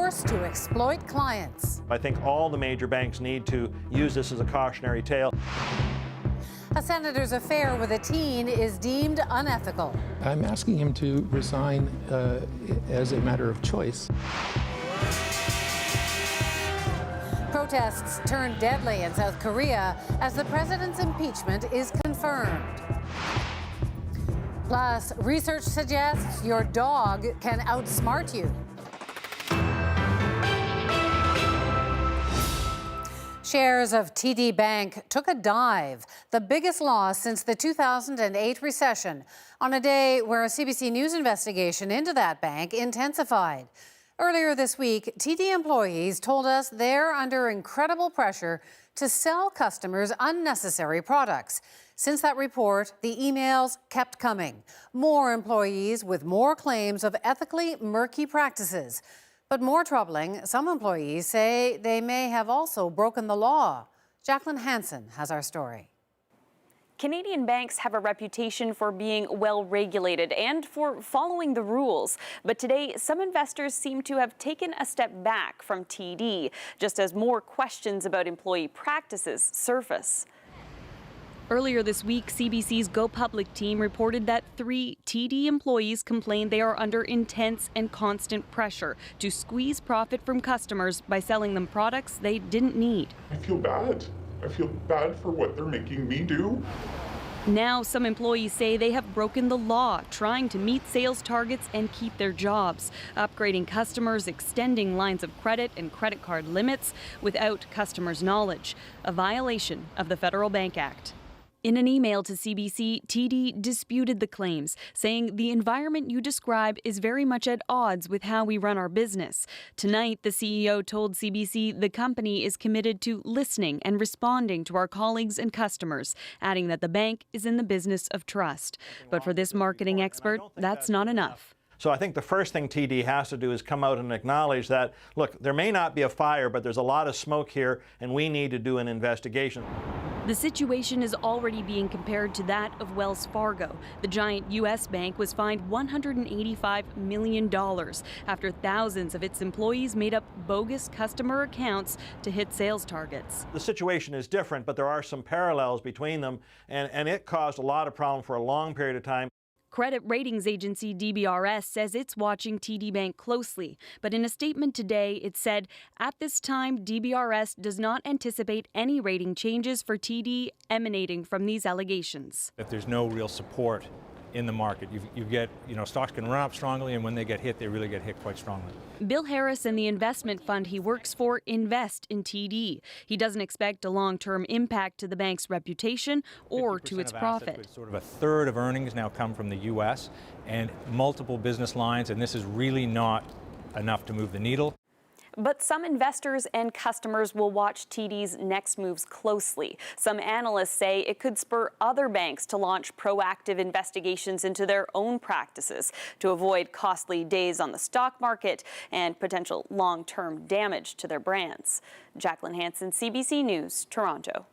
forced to exploit clients. I think all the major banks need to use this as a cautionary tale. A senator's affair with a teen is deemed unethical. I'm asking him to resign as a matter of choice. Protests turned deadly in South Korea as the president's impeachment is confirmed. Plus, research suggests your dog can outsmart you. Shares of TD Bank took a dive, the biggest loss since the 2008 recession, on a day where a CBC News investigation into that bank intensified. Earlier this week, TD employees told us they're under incredible pressure to sell customers unnecessary products. Since that report, the emails kept coming. More employees with more claims of ethically murky practices. But more troubling, some employees say they may have also broken the law. Jacqueline Hansen has our story. Canadian banks have a reputation for being well-regulated and for following the rules. But today, some investors seem to have taken a step back from TD, just as more questions about employee practices surface. Earlier this week, CBC's Go Public team reported that 3 TD employees complained they are under intense and constant pressure to squeeze profit from customers by selling them products they didn't need. I feel bad. I feel bad for what they're making me do. Now, some employees say they have broken the law, trying to meet sales targets and keep their jobs, upgrading customers, extending lines of credit and credit card limits without customers' knowledge, a violation of the Federal Bank Act. In an email to CBC, TD disputed the claims, saying the environment you describe is very much at odds with how we run our business. Tonight, the CEO told CBC the company is committed to listening and responding to our colleagues and customers, adding that the bank is in the business of trust. But for this marketing expert, that's not enough. So I think the first thing TD has to do is come out and acknowledge that, look, there may not be a fire, but there's a lot of smoke here, and we need to do an investigation. The situation is already being compared to that of Wells Fargo. The giant U.S. bank was fined $185 million after thousands of its employees made up bogus customer accounts to hit sales targets. The situation is different, but there are some parallels between them, and it caused a lot of problem for a long period of time. Credit ratings agency DBRS says it's watching TD Bank closely, but in a statement today it said, at this time, DBRS does not anticipate any rating changes for TD emanating from these allegations. If there's no real support in the market, you get, stocks can run up strongly, and when they get hit, they really get hit quite strongly. Bill Harris and the investment fund he works for invest in TD. He doesn't expect a long-term impact to the bank's reputation or to its profit. Sort of a third of earnings now come from the U.S. and multiple business lines, and this is really not enough to move the needle. But some investors and customers will watch TD's next moves closely. Some analysts say it could spur other banks to launch proactive investigations into their own practices to avoid costly days on the stock market and potential long-term damage to their brands. Jacqueline Hansen, CBC News, Toronto.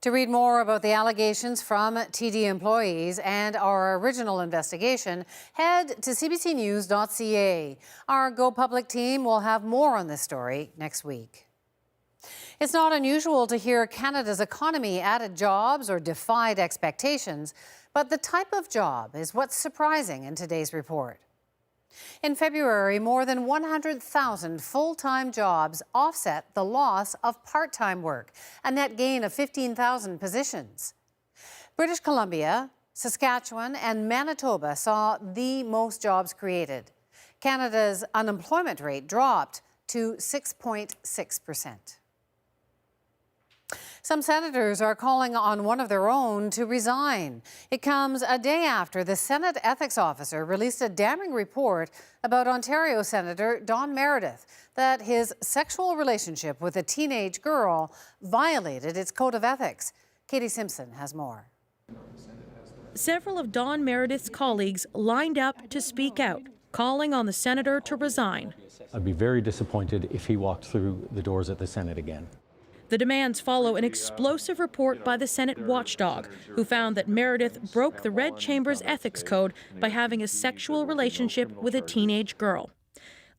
To read more about the allegations from TD employees and our original investigation, head to cbcnews.ca. Our Go Public team will have more on this story next week. It's not unusual to hear Canada's economy added jobs or defied expectations, but the type of job is what's surprising in today's report. In February, more than 100,000 full-time jobs offset the loss of part-time work, a net gain of 15,000 positions. British Columbia, Saskatchewan, and Manitoba saw the most jobs created. Canada's unemployment rate dropped to 6.6%. Some senators are calling on one of their own to resign. It comes a day after the Senate ethics officer released a damning report about Ontario Senator Don Meredith that his sexual relationship with a teenage girl violated its code of ethics. Katie Simpson has more. Several of Don Meredith's colleagues lined up to speak out, calling on the senator to resign. I'd be very disappointed if he walked through the doors at the Senate again. The demands follow an explosive report by the Senate watchdog, who found that Meredith broke the Red Chamber's ethics code by having a sexual relationship with a teenage girl.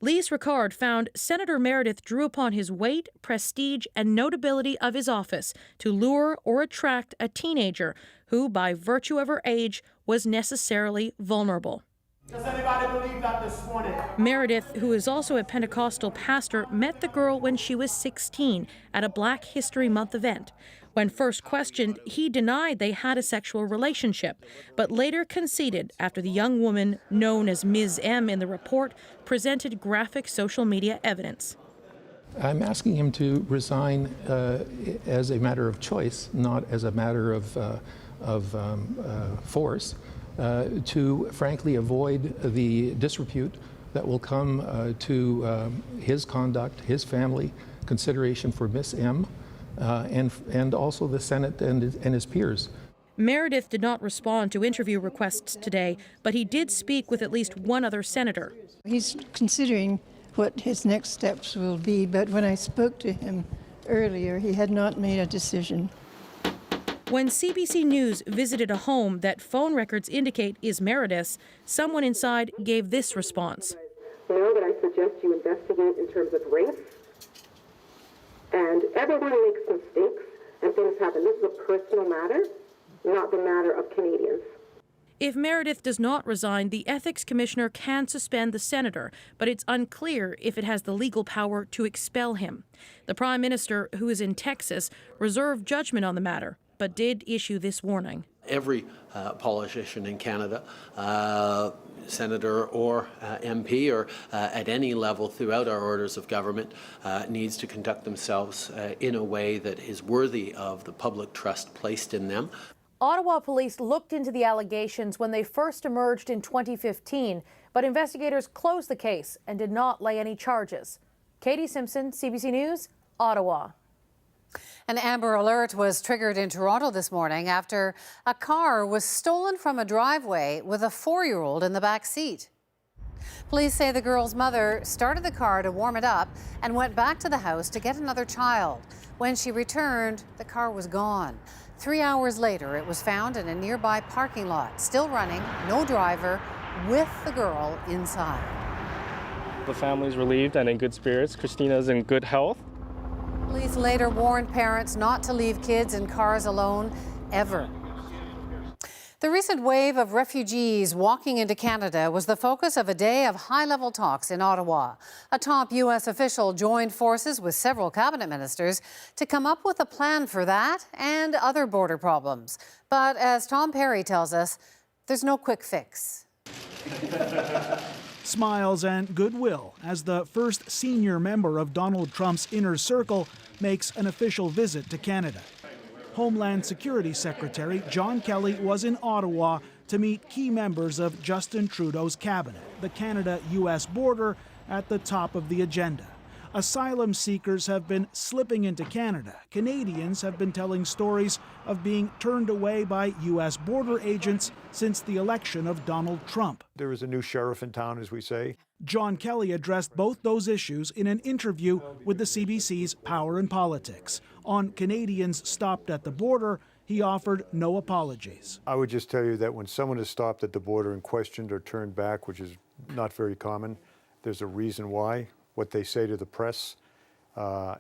Lise Ricard found Senator Meredith drew upon his weight, prestige, and notability of his office to lure or attract a teenager who, by virtue of her age, was necessarily vulnerable. Does anybody believe that this morning? Meredith, who is also a Pentecostal pastor, met the girl when she was 16 at a Black History Month event. When first questioned, he denied they had a sexual relationship, but later conceded after the young woman, known as Ms. M in the report, presented graphic social media evidence. I'm asking him to resign as a matter of choice, not as a matter of force, to frankly avoid the disrepute that will come to his conduct, his family, consideration for Miss M, and also the Senate and his peers. Meredith did not respond to interview requests today, but he did speak with at least one other senator. He's considering what his next steps will be, but when I spoke to him earlier, he had not made a decision. When CBC News visited a home that phone records indicate is Meredith's, someone inside gave this response. Know that I suggest you investigate in terms of race. And everyone makes mistakes and things happen. This is a personal matter, not the matter of Canadians. If Meredith does not resign, the Ethics Commissioner can suspend the senator, but it's unclear if it has the legal power to expel him. The Prime Minister, who is in Texas, reserved judgment on the matter, but did issue this warning. Every politician in Canada, senator or MP, or at any level throughout our orders of government, needs to conduct themselves in a way that is worthy of the public trust placed in them. Ottawa police looked into the allegations when they first emerged in 2015, but investigators closed the case and did not lay any charges. Katie Simpson, CBC News, Ottawa. An Amber Alert was triggered in Toronto this morning after a car was stolen from a driveway with a 4-year-old in the back seat. Police say the girl's mother started the car to warm it up and went back to the house to get another child. When she returned, the car was gone. 3 hours later, it was found in a nearby parking lot, still running, no driver, with the girl inside. The family's relieved and in good spirits. Christina's in good health. Police later warned parents not to leave kids in cars alone, ever. The recent wave of refugees walking into Canada was the focus of a day of high-level talks in Ottawa. A top U.S. official joined forces with several cabinet ministers to come up with a plan for that and other border problems. But as Tom Perry tells us, there's no quick fix. Smiles and goodwill as the first senior member of Donald Trump's inner circle makes an official visit to Canada. Homeland Security Secretary John Kelly was in Ottawa to meet key members of Justin Trudeau's cabinet. The Canada-U.S. border at the top of the agenda. Asylum seekers have been slipping into Canada. Canadians have been telling stories of being turned away by U.S. border agents since the election of Donald Trump. There is a new sheriff in town, as we say. John Kelly addressed both those issues in an interview with the CBC's Power and Politics. On Canadians stopped at the border, he offered no apologies. I would just tell you that when someone is stopped at the border and questioned or turned back, which is not very common, there's a reason why. What they say to the press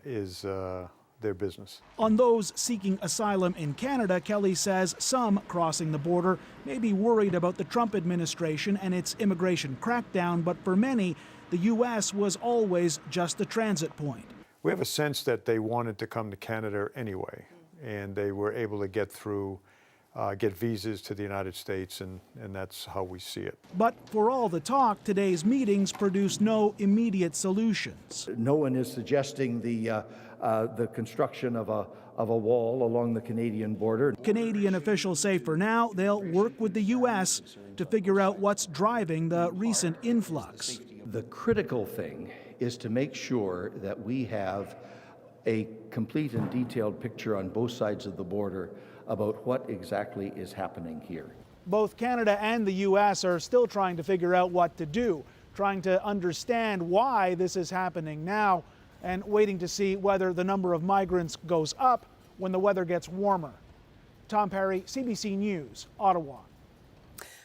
is their business. On those seeking asylum in Canada, Kelly says some crossing the border may be worried about the Trump administration and its immigration crackdown, but for many, the U.S. was always just a transit point. We have a sense that they wanted to come to Canada anyway, and they were able to get through, get visas to the United States, and that's how we see it. But for all the talk, today's meetings produced no immediate solutions. No one is suggesting the construction of a wall along the Canadian border. Canadian officials say for now they'll work with the U.S. to figure out what's driving the recent influx. The critical thing is to make sure that we have a complete and detailed picture on both sides of the border about what exactly is happening here. Both Canada and the U.S. are still trying to figure out what to do, trying to understand why this is happening now, and waiting to see whether the number of migrants goes up when the weather gets warmer. Tom Perry, CBC News, Ottawa.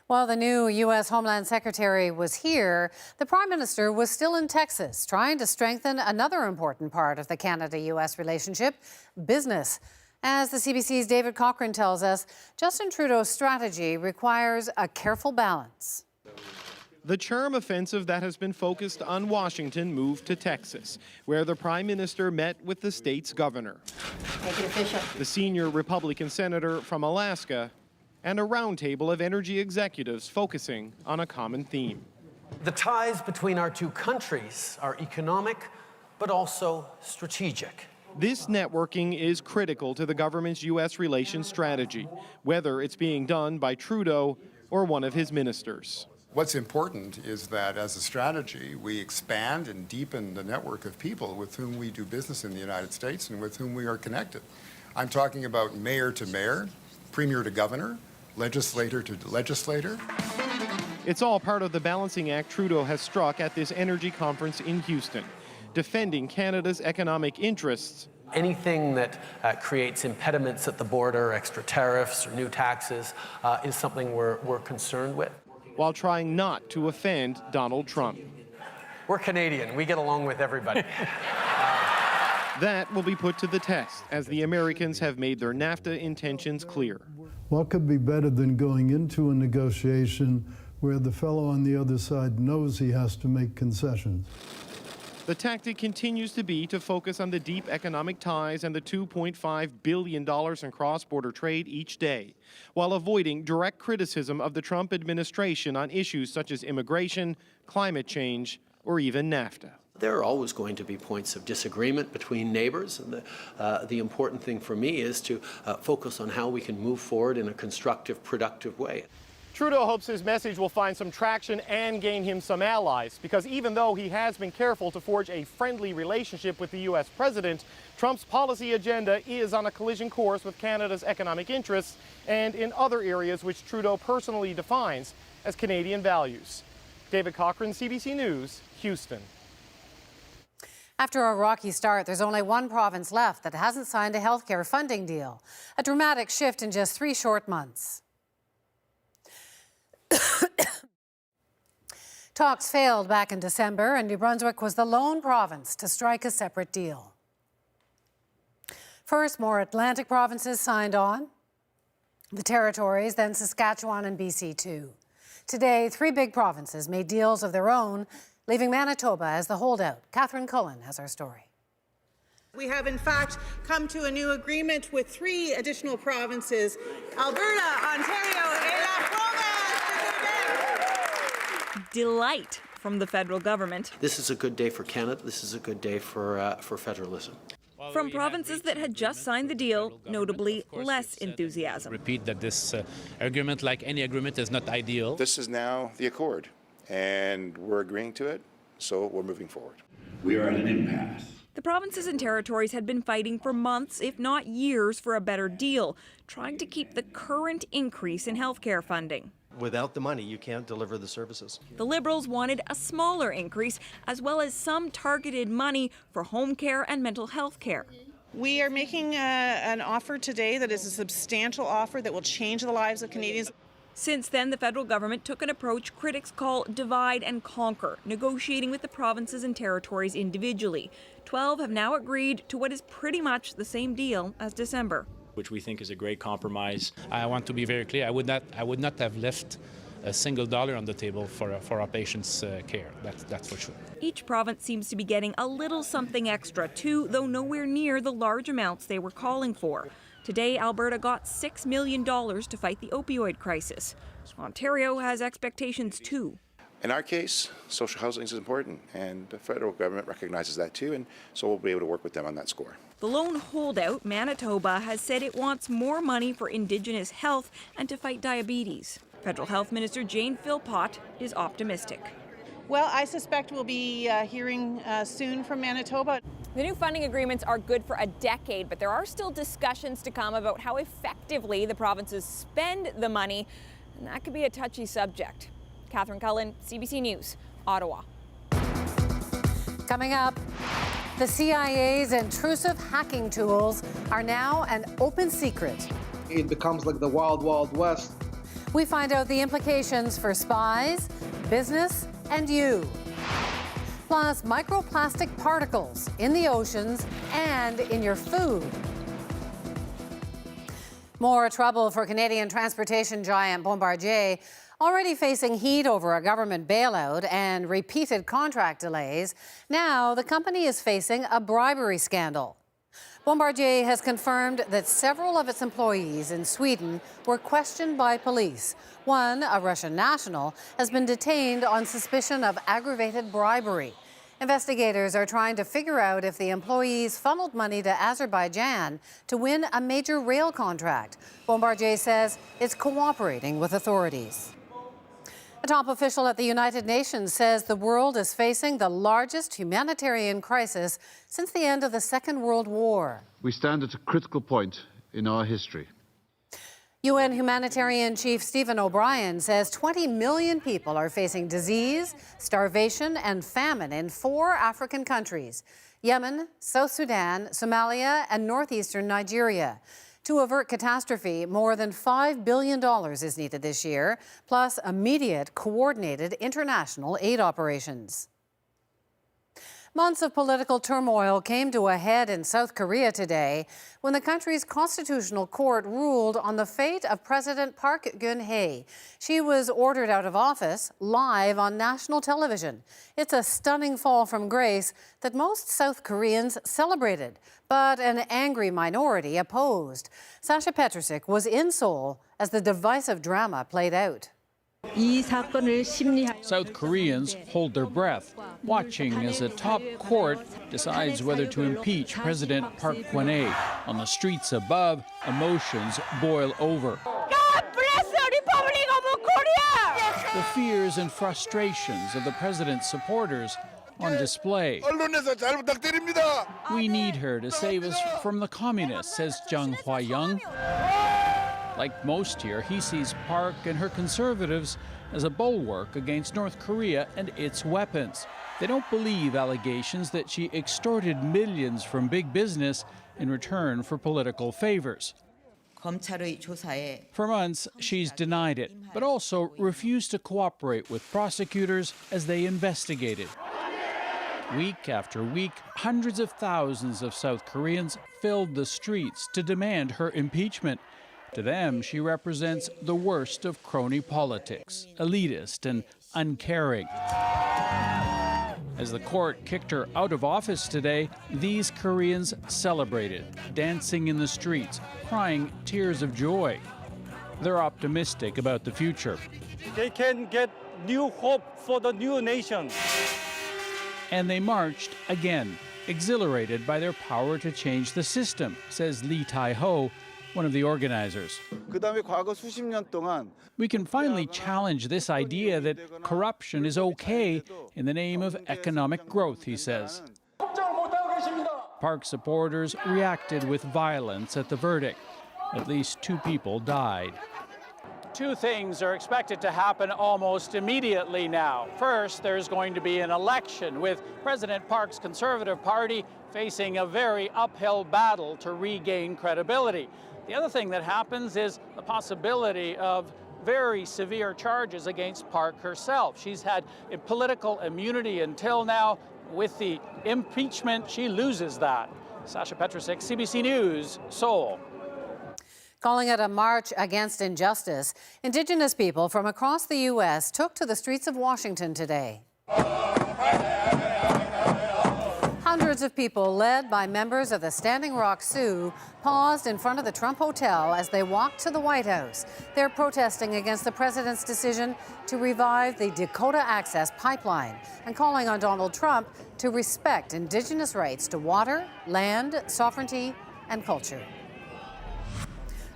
While the new U.S. Homeland Secretary was here, the Prime Minister was still in Texas, trying to strengthen another important part of the Canada-U.S. relationship, business. As the CBC's David Cochrane tells us, Justin Trudeau's strategy requires a careful balance. The charm offensive that has been focused on Washington moved to Texas, where the Prime Minister met with the state's governor. Make it official. The senior Republican senator from Alaska, and a roundtable of energy executives focusing on a common theme. The ties between our two countries are economic, but also strategic. This networking is critical to the government's U.S. relations strategy, whether it's being done by Trudeau or one of his ministers. What's important is that as a strategy, we expand and deepen the network of people with whom we do business in the United States and with whom we are connected. I'm talking about mayor to mayor, premier to governor, legislator to legislator. It's all part of the balancing act Trudeau has struck at this energy conference in Houston, defending Canada's economic interests. Anything that creates impediments at the border, extra tariffs or new taxes, is something we're concerned with. While trying not to offend Donald Trump. We're Canadian. We get along with everybody. That will be put to the test as the Americans have made their NAFTA intentions clear. What could be better than going into a negotiation where the fellow on the other side knows he has to make concessions? The tactic continues to be to focus on the deep economic ties and the $2.5 billion in cross-border trade each day, while avoiding direct criticism of the Trump administration on issues such as immigration, climate change, or even NAFTA. There are always going to be points of disagreement between neighbors, and the important thing for me is to focus on how we can move forward in a constructive, productive way. Trudeau hopes his message will find some traction and gain him some allies, because even though he has been careful to forge a friendly relationship with the U.S. president, Trump's policy agenda is on a collision course with Canada's economic interests and in other areas which Trudeau personally defines as Canadian values. David Cochrane, CBC News, Houston. After a rocky start, there's only one province left that hasn't signed a healthcare funding deal. A dramatic shift in just 3 short months. Talks failed back in December, and New Brunswick was the lone province to strike a separate deal. First, more Atlantic provinces signed on. The Territories, then Saskatchewan and BC too. Today, 3 big provinces made deals of their own, leaving Manitoba as the holdout. Catherine Cullen has our story. We have, in fact, come to a new agreement with 3 additional provinces, Alberta, Ontario, and La Province. Delight from the federal government. This is a good day for Canada. This is a good day for federalism. From provinces that had just signed the deal, notably less enthusiasm. Repeat that this agreement, like any agreement, is not ideal. This is now the accord, and we're agreeing to it, so we're moving forward. We are at an impasse. The provinces and territories had been fighting for months, if not years, for a better deal, trying to keep the current increase in healthcare funding. Without the money, you can't deliver the services. The Liberals wanted a smaller increase, as well as some targeted money for home care and mental health care. We are making an offer today that is a substantial offer that will change the lives of Canadians. Since then, the federal government took an approach critics call divide and conquer, negotiating with the provinces and territories individually. 12 have now agreed to what is pretty much the same deal as December, which we think is a great compromise. I want to be very clear. I would not have left a single dollar on the table for our patients' care. That's for sure. Each province seems to be getting a little something extra too, though nowhere near the large amounts they were calling for. Today, Alberta got $6 million to fight the opioid crisis. Ontario has expectations too. In our case, social housing is important, and the federal government recognizes that too, and so we'll be able to work with them on that score. The lone holdout, Manitoba, has said it wants more money for Indigenous health and to fight diabetes. Federal Health Minister Jane Philpott is optimistic. Well, I suspect we'll be hearing soon from Manitoba. The new funding agreements are good for a decade, but there are still discussions to come about how effectively the provinces spend the money, and that could be a touchy subject. Catherine Cullen, CBC News, Ottawa. Coming up, the CIA's intrusive hacking tools are now an open secret. It becomes like the wild, wild west. We find out the implications for spies, business, and you. Plus, microplastic particles in the oceans and in your food. More trouble for Canadian transportation giant Bombardier, already facing heat over a government bailout and repeated contract delays. Now the company is facing a bribery scandal. Bombardier has confirmed that several of its employees in Sweden were questioned by police. One, a Russian national, has been detained on suspicion of aggravated bribery. Investigators are trying to figure out if the employees funneled money to Azerbaijan to win a major rail contract. Bombardier says it's cooperating with authorities. A top official at the United Nations says the world is facing the largest humanitarian crisis since the end of the Second World War. We stand at a critical point in our history. UN humanitarian chief Stephen O'Brien says 20 million people are facing disease, starvation, and famine in 4 African countries: Yemen, South Sudan, Somalia, and northeastern Nigeria. To avert catastrophe, more than $5 billion is needed this year, plus immediate, coordinated international aid operations. Months of political turmoil came to a head in South Korea today when the country's constitutional court ruled on the fate of President Park Geun-hye. She was ordered out of office live on national television. It's a stunning fall from grace that most South Koreans celebrated, but an angry minority opposed. Sasha Petrusik was in Seoul as the divisive drama played out. South Koreans hold their breath, watching as a top court decides whether to impeach President Park Geun-hye. On the streets above, emotions boil over. God bless the Republic of Korea! The fears and frustrations of the president's supporters on display. We need her to save us from the communists, says Jang Hwa-young. Like most here, he sees Park and her conservatives as a bulwark against North Korea and its weapons. They don't believe allegations that she extorted millions from big business in return for political favors. For months, she's denied it, but also refused to cooperate with prosecutors as they investigated. Week after week, hundreds of thousands of South Koreans filled the streets to demand her impeachment. To them, she represents the worst of crony politics, elitist and uncaring. As the court kicked her out of office today, these Koreans celebrated, dancing in the streets, crying tears of joy. They're optimistic about the future. They can get new hope for the new nation. And they marched again, exhilarated by their power to change the system, says Lee Tai-ho, one of the organizers. We can finally challenge this idea that corruption is okay in the name of economic growth, he says. Park supporters reacted with violence at the verdict. At least 2 people died. 2 things are expected to happen almost immediately now. First, there's going to be an election with President Park's Conservative Party facing a very uphill battle to regain credibility. The other thing that happens is the possibility of very severe charges against Park herself. She's had a political immunity until now. With the impeachment, she loses that. Sasha Petrusik, CBC News, Seoul. Calling it a march against injustice, Indigenous people from across the U.S. took to the streets of Washington today. Hundreds of people, led by members of the Standing Rock Sioux, paused in front of the Trump Hotel as they walked to the White House. They're protesting against the president's decision to revive the Dakota Access Pipeline and calling on Donald Trump to respect Indigenous rights to water, land, sovereignty, and culture.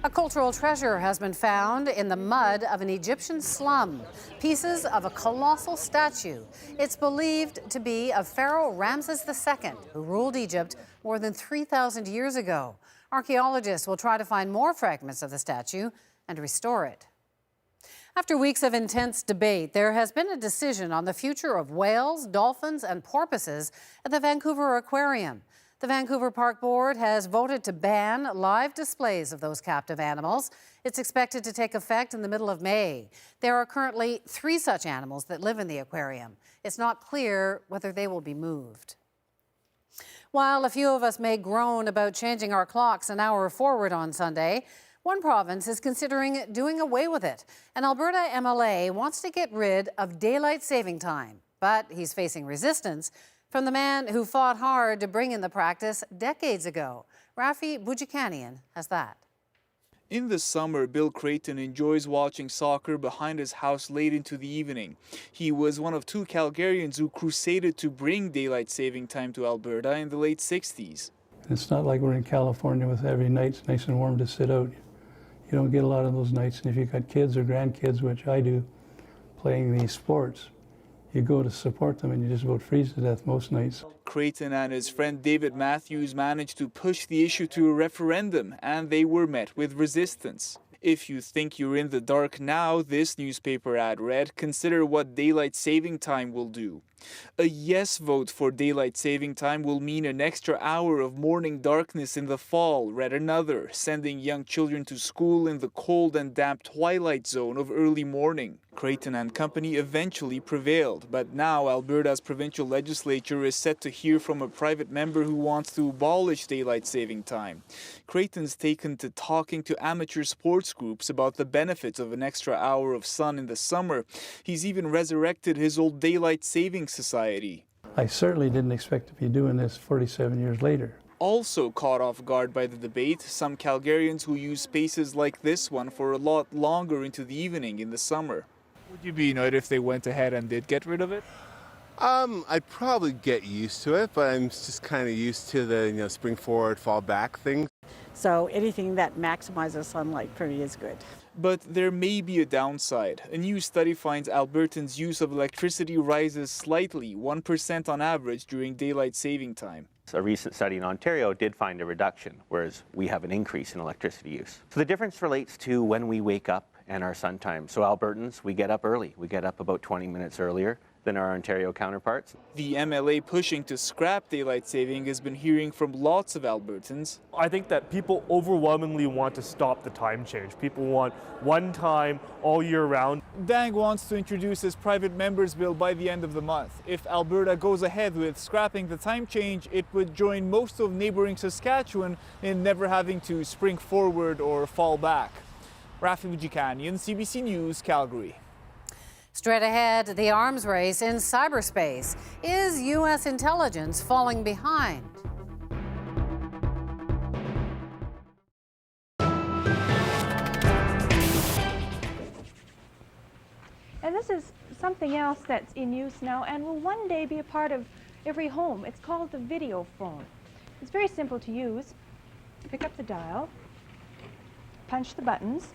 A cultural treasure has been found in the mud of an Egyptian slum. Pieces of a colossal statue. It's believed to be of Pharaoh Ramses II, who ruled Egypt more than 3,000 years ago. Archaeologists will try to find more fragments of the statue and restore it. After weeks of intense debate, there has been a decision on the future of whales, dolphins, and porpoises at the Vancouver Aquarium. The Vancouver Park Board has voted to ban live displays of those captive animals. It's expected to take effect in the middle of May. There are currently 3 such animals that live in the aquarium. It's not clear whether they will be moved. While a few of us may groan about changing our clocks an hour forward on Sunday, one province is considering doing away with it. An Alberta MLA wants to get rid of daylight saving time, but he's facing resistance from the man who fought hard to bring in the practice decades ago. Rafi Boudjikanian has that. In the summer, Bill Creighton enjoys watching soccer behind his house late into the evening. He was one of 2 Calgarians who crusaded to bring daylight saving time to Alberta in the late 60s. It's not like we're in California with every night's nice and warm to sit out. You don't get a lot of those nights, and if you've got kids or grandkids, which I do, playing these sports, you go to support them and you just about freeze to death most nights. Creighton and his friend David Matthews managed to push the issue to a referendum, and they were met with resistance. If you think you're in the dark now, this newspaper ad read, consider what daylight saving time will do. A yes vote for daylight saving time will mean an extra hour of morning darkness in the fall, read another, sending young children to school in the cold and damp twilight zone of early morning. Creighton and company eventually prevailed, but now Alberta's provincial legislature is set to hear from a private member who wants to abolish daylight saving time. Creighton's taken to talking to amateur sports groups about the benefits of an extra hour of sun in the summer. He's even resurrected his old daylight saving society. I certainly didn't expect to be doing this 47 years later. Also caught off guard by the debate, some Calgarians who use spaces like this one for a lot longer into the evening in the summer. Would you be annoyed if they went ahead and did get rid of it? I'd probably get used to it, but I'm just kind of used to the spring forward, fall back thing. So anything that maximizes sunlight for me is good. But there may be a downside. A new study finds Albertans' use of electricity rises slightly, 1% on average during daylight saving time. A recent study in Ontario did find a reduction, whereas we have an increase in electricity use. So the difference relates to when we wake up and our sun time. So Albertans, we get up early. We get up about 20 minutes earlier than our Ontario counterparts. The MLA pushing to scrap daylight saving has been hearing from lots of Albertans. I think that people overwhelmingly want to stop the time change. People want one time all year round. Dang wants to introduce his private members bill by the end of the month. If Alberta goes ahead with scrapping the time change, it would join most of neighboring Saskatchewan in never having to spring forward or fall back. Rafi Boudjikanian, CBC News, Calgary. Straight ahead, the arms race in cyberspace. Is U.S. intelligence falling behind? And this is something else that's in use now and will one day be a part of every home. It's called the video phone. It's very simple to use. Pick up the dial, punch the buttons,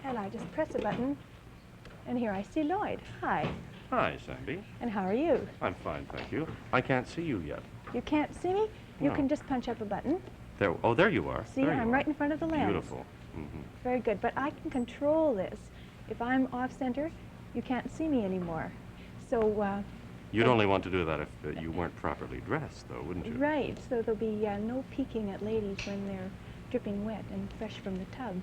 and I just press a button, and here I see Lloyd. Hi. Hi, Sandy. And how are you? I'm fine, thank you. I can't see you yet. You can't see me? You No. can just punch up a button. There. Oh, there you are. See, There you I'm are. right in front of the lens. Beautiful. Mm-hmm. Very good, but I can control this. If I'm off center, you can't see me anymore. So, You'd only want to do that if you weren't properly dressed, though, wouldn't you? right, so there'll be no peeking at ladies when they're dripping wet and fresh from the tub.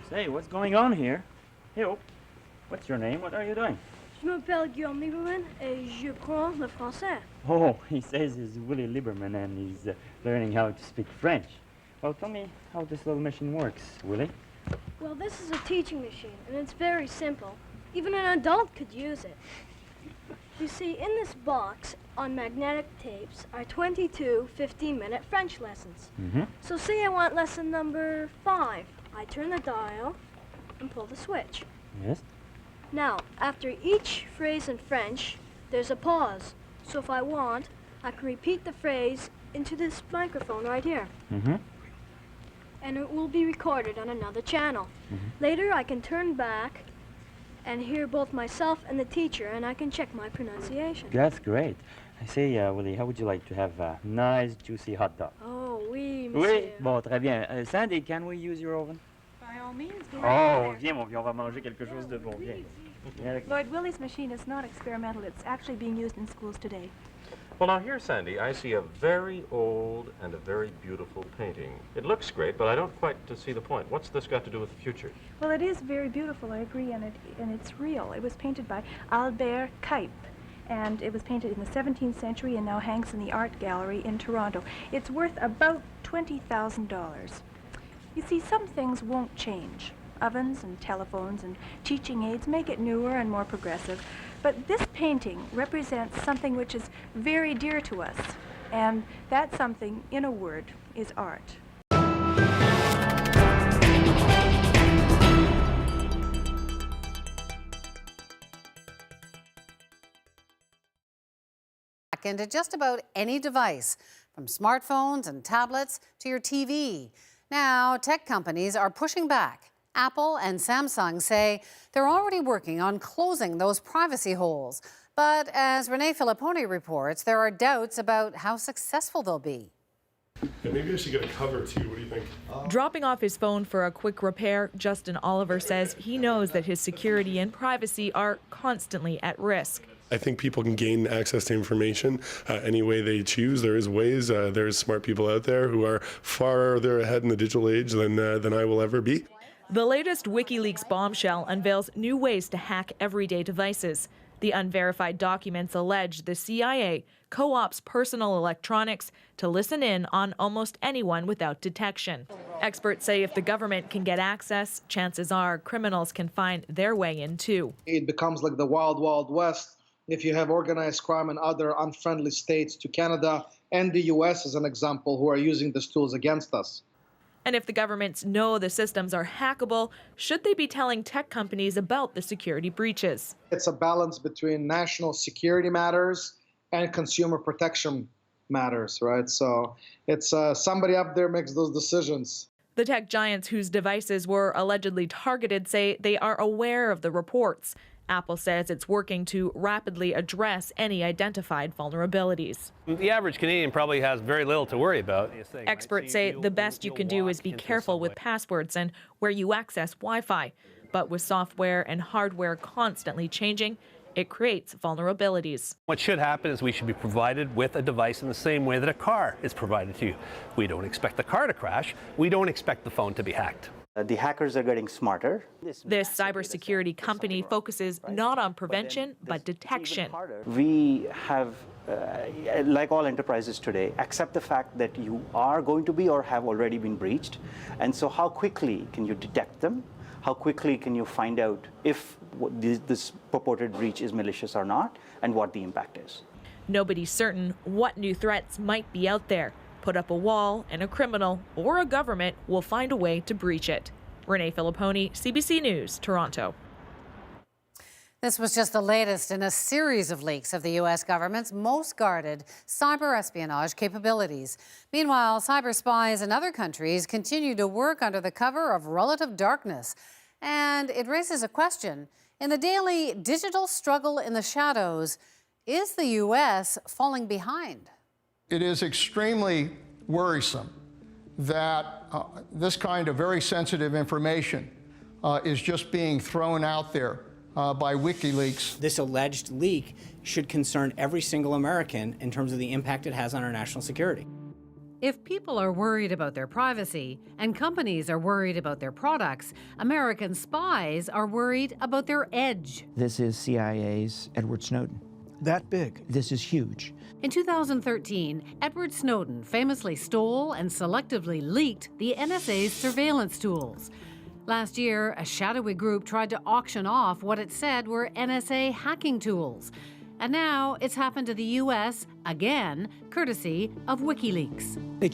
Say, what's going on here? Yo, what's your name? What are you doing? Je m'appelle Guillaume Lieberman et je prends le français. Oh, he says he's Willie Lieberman and he's learning how to speak French. Well, tell me how this little machine works, Willie. Well, this is a teaching machine, and it's very simple. Even an adult could use it. You see, in this box on magnetic tapes are 22 15-minute French lessons. Mm-hmm. So say I want lesson number 5. I turn the dial and pull the switch. Yes? Now, after each phrase in French, there's a pause. So if I want, I can repeat the phrase into this microphone right here. Mm-hmm. And it will be recorded on another channel. Mm-hmm. Later, I can turn back and hear both myself and the teacher, and I can check my pronunciation. That's great. I say, Willie, how would you like to have a nice, juicy hot dog? Oh, oui, Oui, monsieur. bon, très bien. Sandy, can we use your oven? By all means, go Oh, viens, mon vieux, on va manger quelque chose de bon. Viens. Viens avec moi. Lloyd, Willie's machine is not experimental. It's actually being used in schools today. Well, now here, Sandy, I see a very old and a very beautiful painting. It looks great, but I don't quite see the point. What's this got to do with the future? Well, it is very beautiful, I agree, and it's real. It was painted by Albert Cuyp, and it was painted in the 17th century and now hangs in the art gallery in Toronto. It's worth about $20,000. You see, some things won't change. Ovens and telephones and teaching aids make it newer and more progressive. But this painting represents something which is very dear to us. And that something, in a word, is art. Into just about any device, from smartphones and tablets to your TV. Now, tech companies are pushing back. Apple and Samsung say they're already working on closing those privacy holes. But as Renee Filipponi reports, there are doubts about how successful they'll be. Yeah, maybe I should get a cover too. What do you think? Dropping off his phone for a quick repair, Justin Oliver says he knows that his security and privacy are constantly at risk. I think people can gain access to information any way they choose. There is ways. There's smart people out there who are farther ahead in the digital age than I will ever be. The latest WikiLeaks bombshell unveils new ways to hack everyday devices. The unverified documents allege the CIA co-ops personal electronics to listen in on almost anyone without detection. Experts say if the government can get access, chances are criminals can find their way in too. It becomes like the wild, wild west if you have organized crime in other unfriendly states to Canada and the US as an example who are using these tools against us. And if the governments know the systems are hackable, should they be telling tech companies about the security breaches? It's a balance between national security matters and consumer protection matters, right? So it's somebody up there makes those decisions. The tech giants whose devices were allegedly targeted say they are aware of the reports. Apple says it's working to rapidly address any identified vulnerabilities. The average Canadian probably has very little to worry about. Experts say the best you can do is be careful with passwords and where you access Wi-Fi. But with software and hardware constantly changing, it creates vulnerabilities. What should happen is we should be provided with a device in the same way that a car is provided to you. We don't expect the car to crash. We don't expect the phone to be hacked. The hackers are getting smarter. This cybersecurity company focuses not on prevention, but detection. We have, like all enterprises today, accept the fact that you are going to be or have already been breached. And so how quickly can you detect them? How quickly can you find out if this purported breach is malicious or not, and what the impact is? Nobody's certain what new threats might be out there. Put up a wall, and a criminal or a government will find a way to breach it. Renee Filipponi, CBC News, Toronto. This was just the latest in a series of leaks of the U.S. government's most guarded cyber espionage capabilities. Meanwhile, cyber spies in other countries continue to work under the cover of relative darkness. And it raises a question. In the daily digital struggle in the shadows, is the U.S. falling behind? It is extremely worrisome that this kind of very sensitive information is just being thrown out there by WikiLeaks. This alleged leak should concern every single American in terms of the impact it has on our national security. If people are worried about their privacy and companies are worried about their products, American spies are worried about their edge. This is CIA's Edward Snowden. That big. This is huge. In 2013, Edward Snowden famously stole and selectively leaked the NSA's surveillance tools. Last year, a shadowy group tried to auction off what it said were NSA hacking tools. And now it's happened to the U.S. again, courtesy of WikiLeaks. They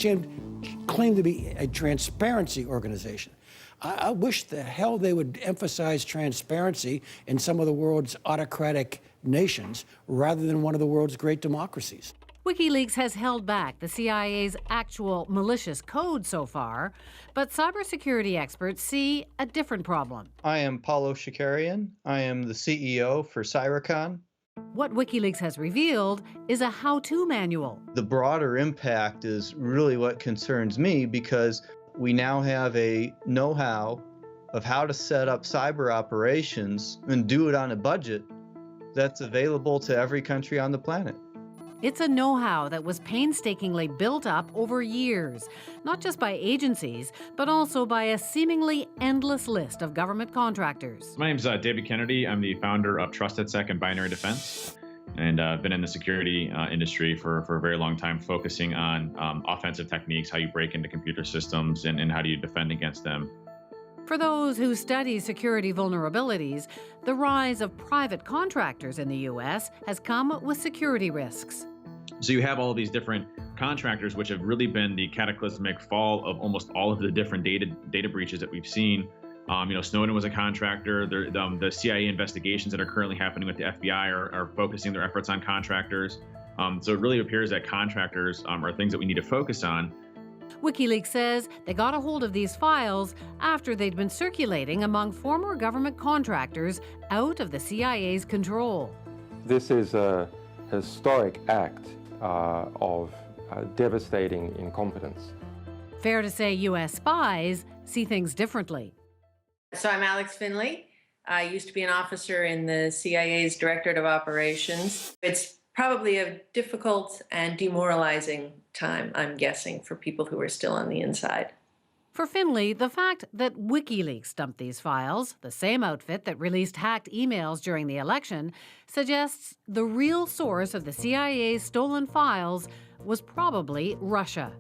claim to be a transparency organization. I wish the hell they would emphasize transparency in some of the world's autocratic nations rather than one of the world's great democracies. WikiLeaks has held back the CIA's actual malicious code so far, but cybersecurity experts see a different problem. I am Paulo Shakarian. I am the CEO for Cyricon. What WikiLeaks has revealed is a how-to manual. The broader impact is really what concerns me, because we now have a know-how of how to set up cyber operations and do it on a budget that's available to every country on the planet. It's a know-how that was painstakingly built up over years, not just by agencies, but also by a seemingly endless list of government contractors. My name's David Kennedy. I'm the founder of TrustedSec and Binary Defense, and I've been in the security industry for a very long time, focusing on offensive techniques, how you break into computer systems, and how do you defend against them. For those who study security vulnerabilities, the rise of private contractors in the U.S. has come with security risks. So you have all of these different contractors, which have really been the cataclysmic fall of almost all of the different data breaches that we've seen. Snowden was a contractor. The CIA investigations that are currently happening with the FBI are focusing their efforts on contractors. So it really appears that contractors are things that we need to focus on. WikiLeaks says they got a hold of these files after they'd been circulating among former government contractors out of the CIA's control. This is a historic act of devastating incompetence. Fair to say U.S. spies see things differently. So I'm Alex Finley. I used to be an officer in the CIA's Directorate of Operations. It's probably a difficult and demoralizing time, I'm guessing, for people who are still on the inside. For Finley, the fact that WikiLeaks dumped these files, the same outfit that released hacked emails during the election, suggests the real source of the CIA's stolen files was probably Russia.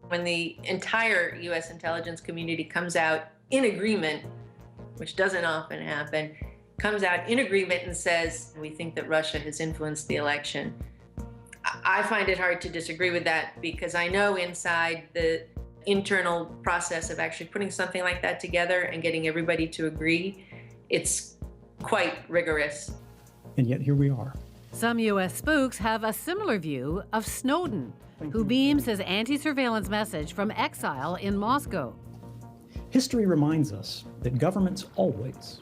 When the entire U.S. intelligence community comes out in agreement, which doesn't often happen, comes out in agreement and says, we think that Russia has influenced the election, I find it hard to disagree with that, because I know inside the internal process of actually putting something like that together and getting everybody to agree, it's quite rigorous. And yet here we are. Some U.S. spooks have a similar view of Snowden, who beams his anti-surveillance message from exile in Moscow. History reminds us that governments always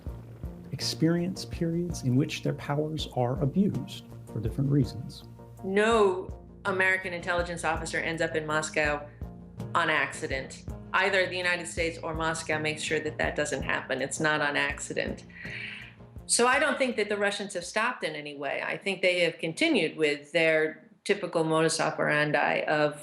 experience periods in which their powers are abused for different reasons. No American intelligence officer ends up in Moscow on accident. Either the United States or Moscow makes sure that that doesn't happen. It's not on accident. So I don't think that the Russians have stopped in any way. I think they have continued with their typical modus operandi of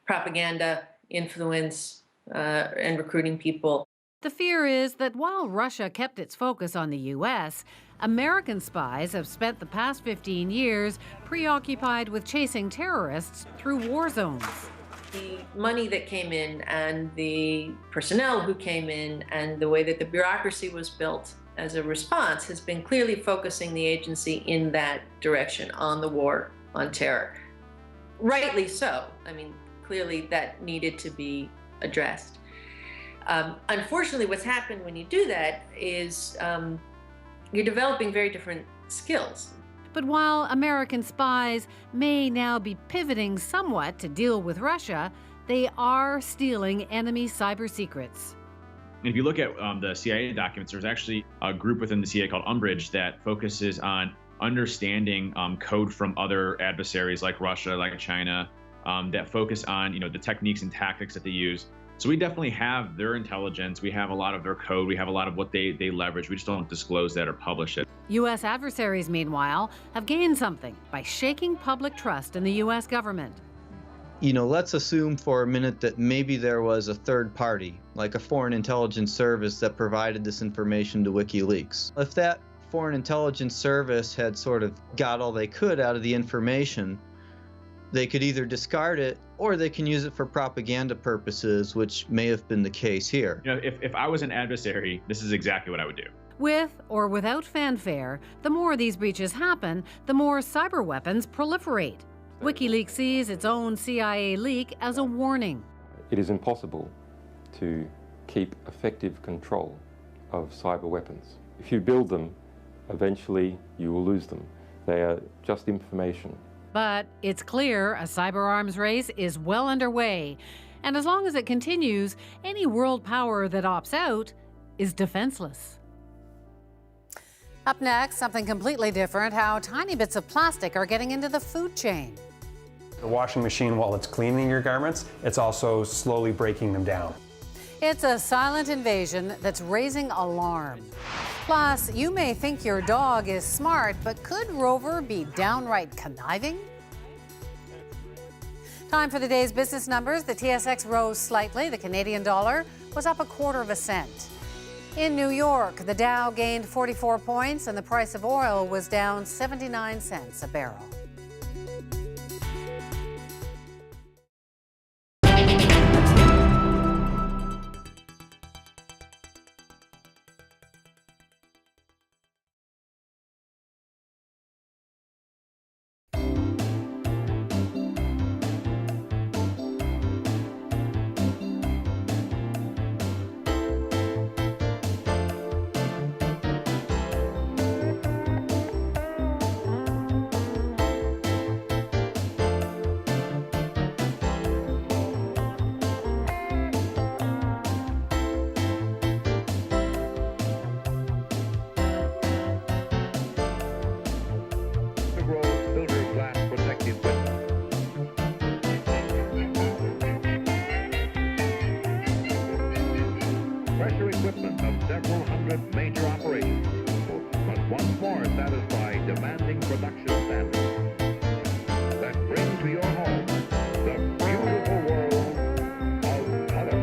propaganda, influence, and recruiting people. The fear is that while Russia kept its focus on the U.S., American spies have spent the past 15 years preoccupied with chasing terrorists through war zones. The money that came in and the personnel who came in and the way that the bureaucracy was built as a response has been clearly focusing the agency in that direction, on the war on terror. Rightly so. I mean, clearly that needed to be addressed. Unfortunately, what's happened when you do that is you're developing very different skills. But while American spies may now be pivoting somewhat to deal with Russia, they are stealing enemy cyber secrets. If you look at the CIA documents, there's actually a group within the CIA called Umbridge that focuses on understanding code from other adversaries like Russia, like China, that focus on the techniques and tactics that they use. So we definitely have their intelligence, we have a lot of their code, we have a lot of what they leverage. We just don't disclose that or publish it. U.S. adversaries, meanwhile, have gained something by shaking public trust in the U.S. government. Let's assume for a minute that maybe there was a third party, like a foreign intelligence service that provided this information to WikiLeaks. If that foreign intelligence service had sort of got all they could out of the information, they could either discard it or they can use it for propaganda purposes, which may have been the case here. If I was an adversary, this is exactly what I would do. With or without fanfare, the more these breaches happen, the more cyber weapons proliferate. WikiLeaks sees its own CIA leak as a warning. It is impossible to keep effective control of cyber weapons. If you build them, eventually you will lose them. They are just information. But it's clear a cyber arms race is well underway. And as long as it continues, any world power that opts out is defenseless. Up next, something completely different, how tiny bits of plastic are getting into the food chain. The washing machine, while it's cleaning your garments, it's also slowly breaking them down. It's a silent invasion that's raising alarm. Plus, you may think your dog is smart, but could Rover be downright conniving? Time for the day's business numbers. The TSX rose slightly. The Canadian dollar was up 1/4 cent. In New York, the Dow gained 44 points and the price of oil was down 79 cents a barrel. Pressure equipment of several hundred major operations must once more satisfy demanding production standards that bring to your home the beautiful world of color.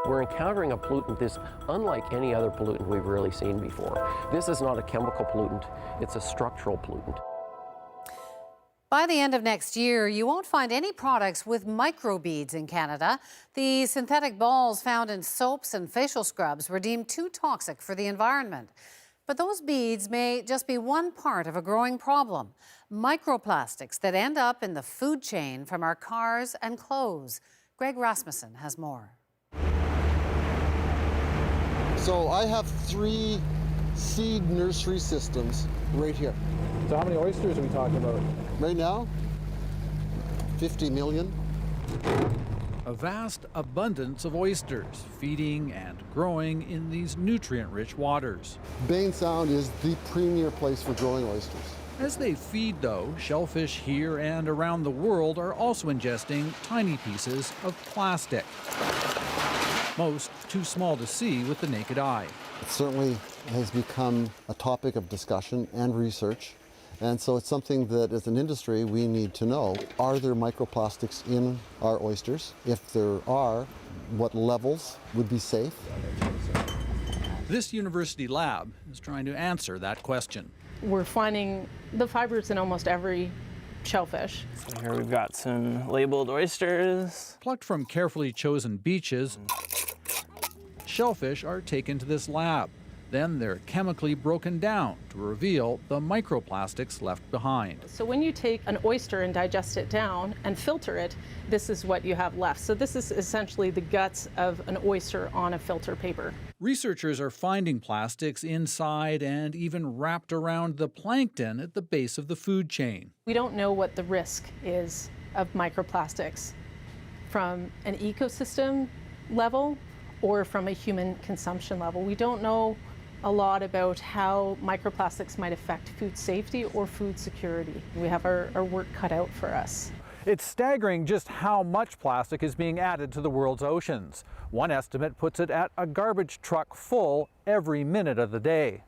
we're encountering a pollutant that's unlike any other pollutant we've really seen before. This is not a chemical pollutant, it's a structural pollutant. By the end of next year, you won't find any products with microbeads in Canada. The synthetic balls found in soaps and facial scrubs were deemed too toxic for the environment. But those beads may just be one part of a growing problem. Microplastics that end up in the food chain from our cars and clothes. Greg Rasmussen has more. So I have 3 seed nursery systems right here. So how many oysters are we talking about? Right now, 50 million. A vast abundance of oysters feeding and growing in these nutrient-rich waters. Bain Sound is the premier place for growing oysters. As they feed, though, shellfish here and around the world are also ingesting tiny pieces of plastic. Most too small to see with the naked eye. It certainly has become a topic of discussion and research. And so it's something that as an industry we need to know. Are there microplastics in our oysters? If there are, what levels would be safe? This university lab is trying to answer that question. We're finding the fibers in almost every shellfish. So here we've got some labeled oysters. Plucked from carefully chosen beaches, shellfish are taken to this lab. Then they're chemically broken down to reveal the microplastics left behind. So when you take an oyster and digest it down and filter it, this is what you have left. So this is essentially the guts of an oyster on a filter paper. Researchers are finding plastics inside and even wrapped around the plankton at the base of the food chain. We don't know what the risk is of microplastics from an ecosystem level or from a human consumption level. We don't know a lot about how microplastics might affect food safety or food security. We have our work cut out for us. It's staggering just how much plastic is being added to the world's oceans. One estimate puts it at a garbage truck full every minute of the day.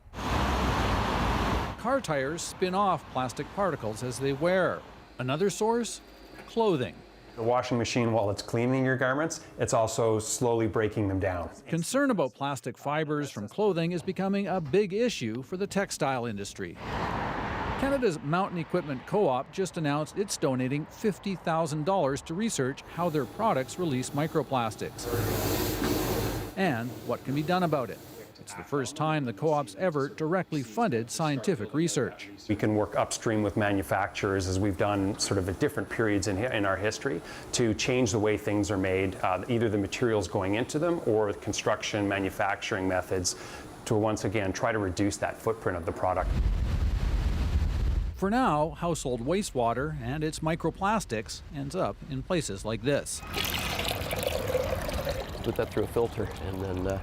Car tires spin off plastic particles as they wear. Another source? Clothing. The washing machine, while it's cleaning your garments, it's also slowly breaking them down. Concern about plastic fibers from clothing is becoming a big issue for the textile industry. Canada's Mountain Equipment Co-op just announced it's donating $50,000 to research how their products release microplastics and what can be done about it. It's the first time the co-op's ever directly funded scientific research. We can work upstream with manufacturers, as we've done sort of at different periods in our history, to change the way things are made, either the materials going into them or construction, manufacturing methods, to once again try to reduce that footprint of the product. For now, household wastewater and its microplastics ends up in places like this. Put that through a filter and then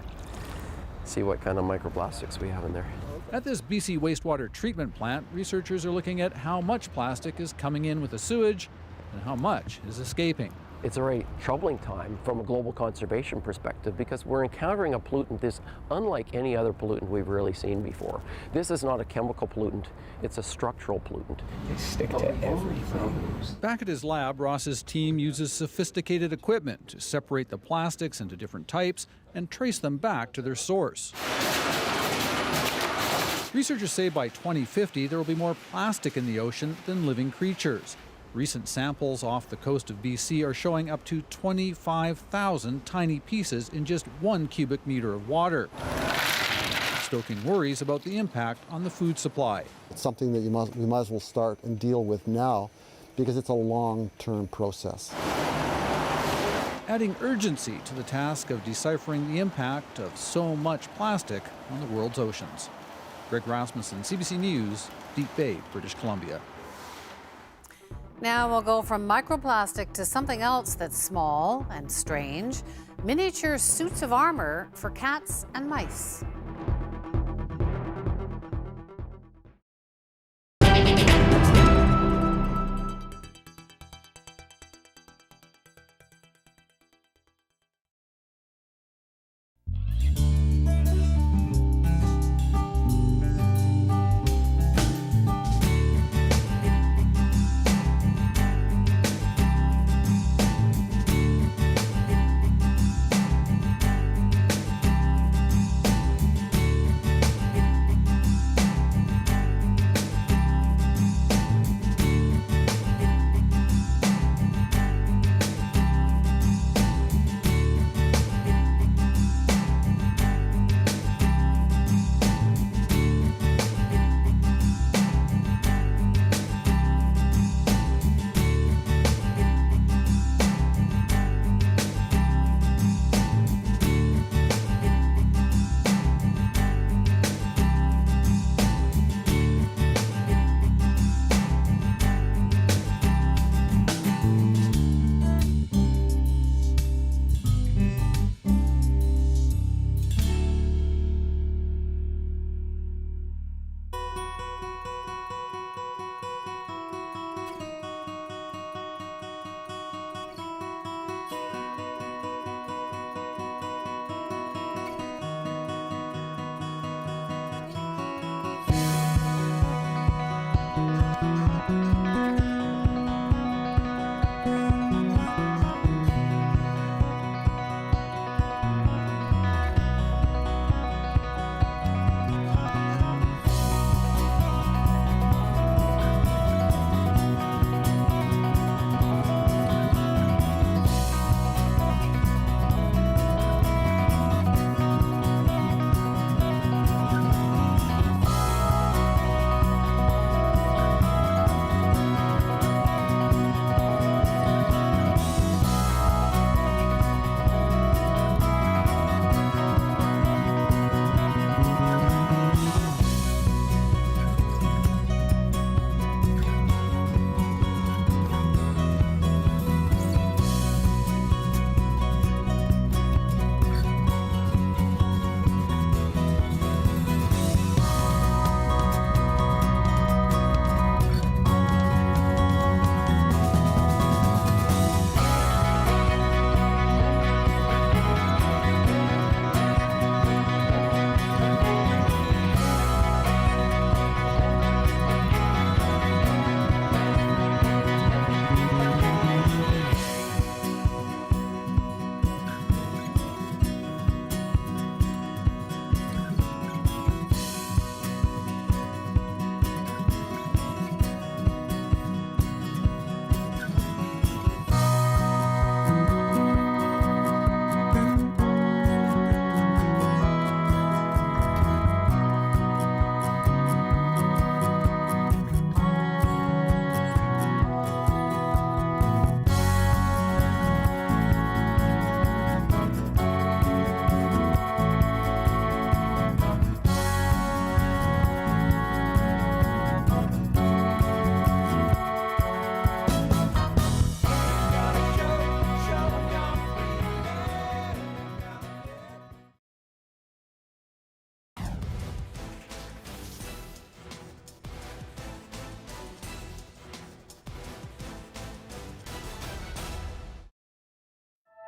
see what kind of microplastics we have in there. At this BC wastewater treatment plant, researchers are looking at how much plastic is coming in with the sewage and how much is escaping. It's a very troubling time from a global conservation perspective because we're encountering a pollutant that's unlike any other pollutant we've really seen before. This is not a chemical pollutant, it's a structural pollutant. They stick to everything. Back at his lab, Ross's team uses sophisticated equipment to separate the plastics into different types and trace them back to their source. Researchers say by 2050 there will be more plastic in the ocean than living creatures. Recent samples off the coast of BC are showing up to 25,000 tiny pieces in just 1 cubic meter of water, stoking worries about the impact on the food supply. It's something that we might as well start and deal with now because it's a long-term process. Adding urgency to the task of deciphering the impact of so much plastic on the world's oceans. Greg Rasmussen, CBC News, Deep Bay, British Columbia. Now we'll go from microplastic to something else that's small and strange. Miniature suits of armor for cats and mice.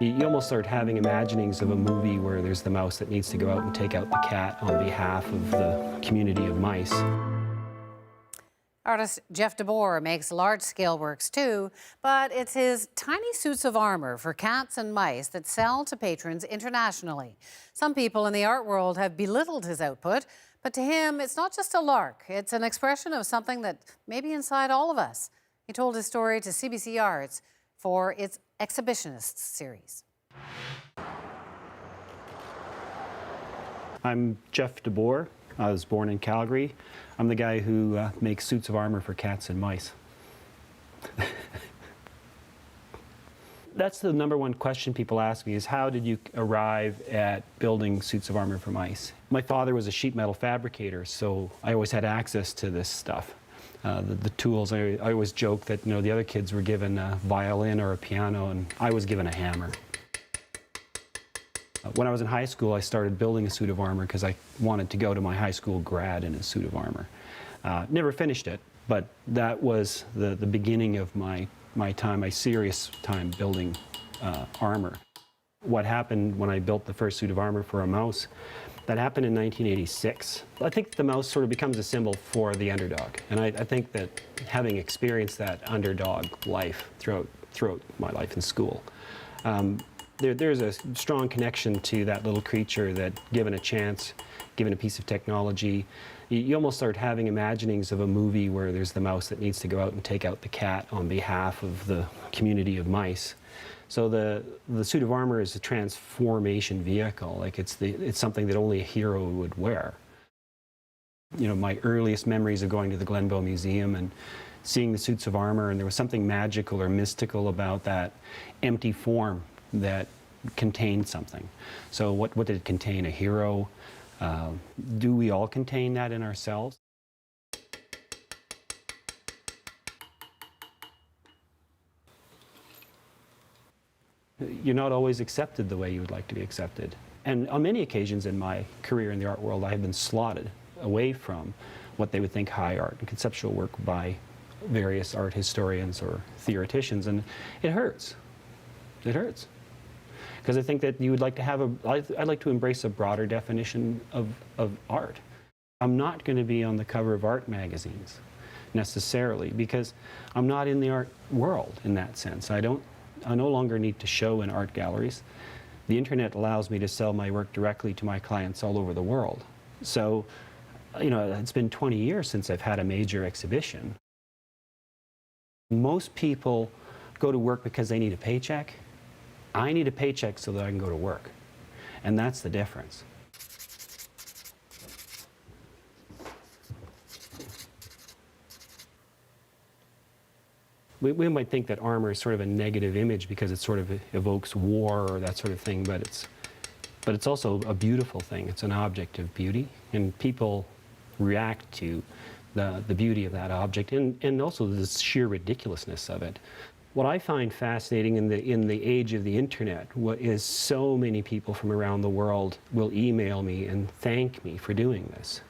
You almost start having imaginings of a movie where there's the mouse that needs to go out and take out the cat on behalf of the community of mice. Artist Jeff DeBoer makes large-scale works too, but it's his tiny suits of armor for cats and mice that sell to patrons internationally. Some people in the art world have belittled his output, but to him, it's not just a lark. It's an expression of something that may be inside all of us. He told his story to CBC Arts for its Exhibitionists series. I'm Jeff DeBoer. I was born in Calgary. I'm the guy who makes suits of armor for cats and mice. That's the number one question people ask me is, how did you arrive at building suits of armor for mice? My father was a sheet metal fabricator, so I always had access to this stuff. The tools, I always joke that, you know, the other kids were given a violin or a piano, and I was given a hammer. When I was in high school, I started building a suit of armor because I wanted to go to my high school grad in a suit of armor. Never finished it, but that was the beginning of my serious time building armor. What happened when I built the first suit of armor for a mouse, that happened in 1986. I think the mouse sort of becomes a symbol for the underdog, and I think that having experienced that underdog life throughout my life in school, there's a strong connection to that little creature that, given a chance, given a piece of technology, you almost start having imaginings of a movie where there's the mouse that needs to go out and take out the cat on behalf of the community of mice. So the suit of armor is a transformation vehicle. Like it's something that only a hero would wear. You know, my earliest memories of going to the Glenbow Museum and seeing the suits of armor, and there was something magical or mystical about that empty form that contained something. So what did it contain? A hero? Do we all contain that in ourselves? You're not always accepted the way you would like to be accepted. And on many occasions in my career in the art world, I have been slotted away from what they would think high art and conceptual work by various art historians or theoreticians, and it hurts. It hurts. Because I think that you would like to have I'd like to embrace a broader definition of art. I'm not going to be on the cover of art magazines necessarily, because I'm not in the art world in that sense. I no longer need to show in art galleries. The internet allows me to sell my work directly to my clients all over the world. So, you know, it's been 20 years since I've had a major exhibition. Most people go to work because they need a paycheck. I need a paycheck so that I can go to work. And that's the difference. We might think that armor is sort of a negative image because it sort of evokes war or that sort of thing, but it's also a beautiful thing. It's an object of beauty, and people react to the beauty of that object and also the sheer ridiculousness of it. What I find fascinating in the age of the internet is so many people from around the world will email me and thank me for doing this.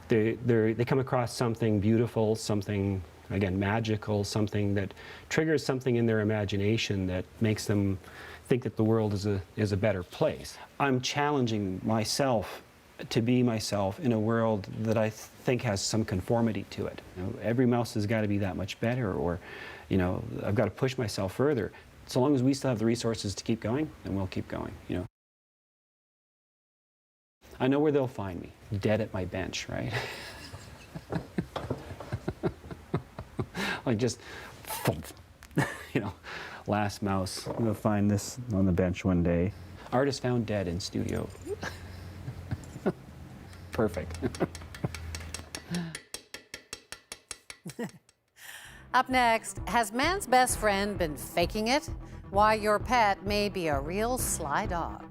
They come across something beautiful, something, again, magical, something that triggers something in their imagination that makes them think that the world is a better place. I'm challenging myself to be myself in a world that I think has some conformity to it. You know, every mouse has got to be that much better, or, you know, I've got to push myself further. So long as we still have the resources to keep going, then we'll keep going, you know. I know where they'll find me, dead at my bench, right? Like just, you know, last mouse. You'll find this on the bench one day. Artist found dead in studio. Perfect. Up next, has man's best friend been faking it? Why your pet may be a real sly dog.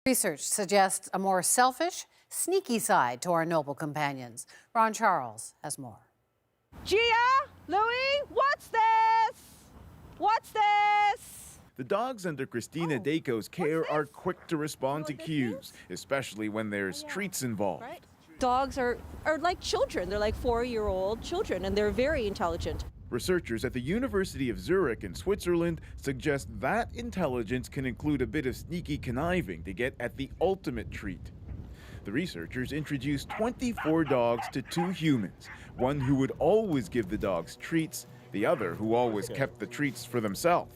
Research suggests a more selfish, sneaky side to our noble companions. Ron Charles has more. Gia, Louie, what's this? What's this? The dogs under Christina Daco's care are quick to respond to cues, especially when there's treats involved. Right. Dogs are like children. They're like 4-year-old children, and they're very intelligent. Researchers at the University of Zurich in Switzerland suggest that intelligence can include a bit of sneaky conniving to get at the ultimate treat. The researchers introduced 24 dogs to 2 humans, one who would always give the dogs treats, the other who always kept the treats for themselves.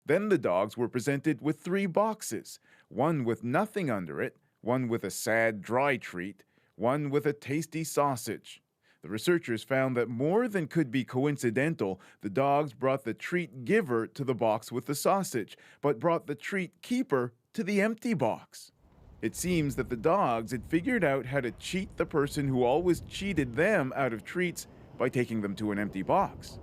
Then the dogs were presented with 3 boxes, one with nothing under it, one with a sad, dry treat, one with a tasty sausage. The researchers found that more than could be coincidental, the dogs brought the treat giver to the box with the sausage, but brought the treat keeper to the empty box. It seems that the dogs had figured out how to cheat the person who always cheated them out of treats by taking them to an empty box.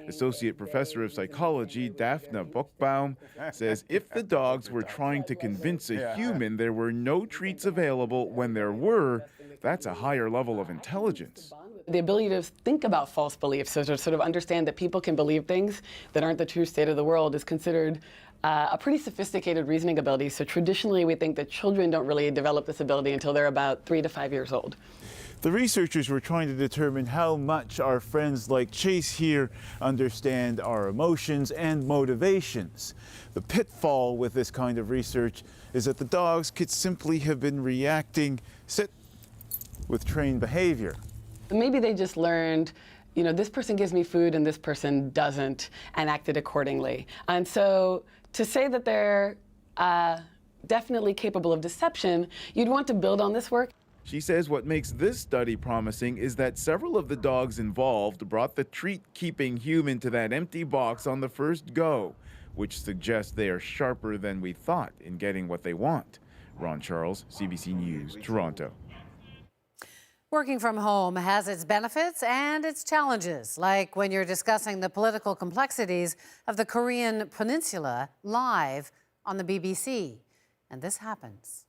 Associate Professor of Psychology Daphne Buchbaum says if the dogs were trying to convince a human there were no treats available when there were, that's a higher level of intelligence. The ability to think about false beliefs, so to sort of understand that people can believe things that aren't the true state of the world, is considered a pretty sophisticated reasoning ability. So traditionally we think that children don't really develop this ability until they're about 3 to 5 years old. The researchers were trying to determine how much our friends like Chase here understand our emotions and motivations. The pitfall with this kind of research is that the dogs could simply have been reacting with trained behavior. Maybe they just learned, you know, this person gives me food and this person doesn't, and acted accordingly. And so to say that they're definitely capable of deception, you'd want to build on this work. She says what makes this study promising is that several of the dogs involved brought the treat-keeping human to that empty box on the first go, which suggests they are sharper than we thought in getting what they want. Ron Charles, CBC News, Toronto. Working from home has its benefits and its challenges, like when you're discussing the political complexities of the Korean Peninsula live on the BBC. And this happens.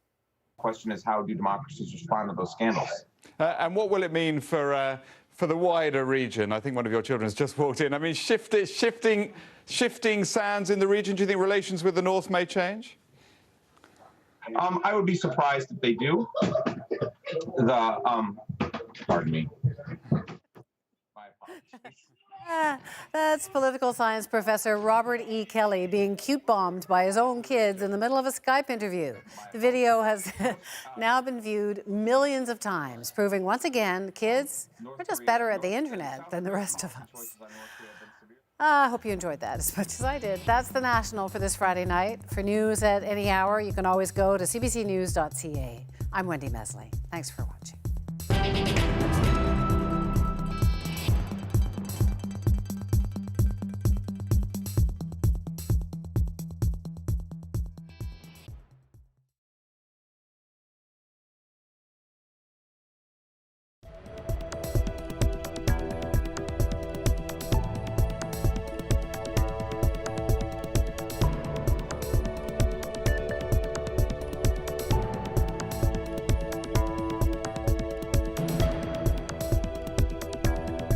The question is, how do democracies respond to those scandals? And what will it mean for the wider region? I think one of your children has just walked in. I mean, shifting sands in the region. Do you think relations with the North may change? I would be surprised if they do. Pardon me. My apologies. That's political science professor Robert E. Kelly being cute-bombed by his own kids in the middle of a Skype interview. The video has now been viewed millions of times, proving once again kids are just better at the internet than the rest of us. I hope you enjoyed that as much as I did. That's The National for this Friday night. For news at any hour, you can always go to cbcnews.ca. I'm Wendy Mesley. Thanks for watching.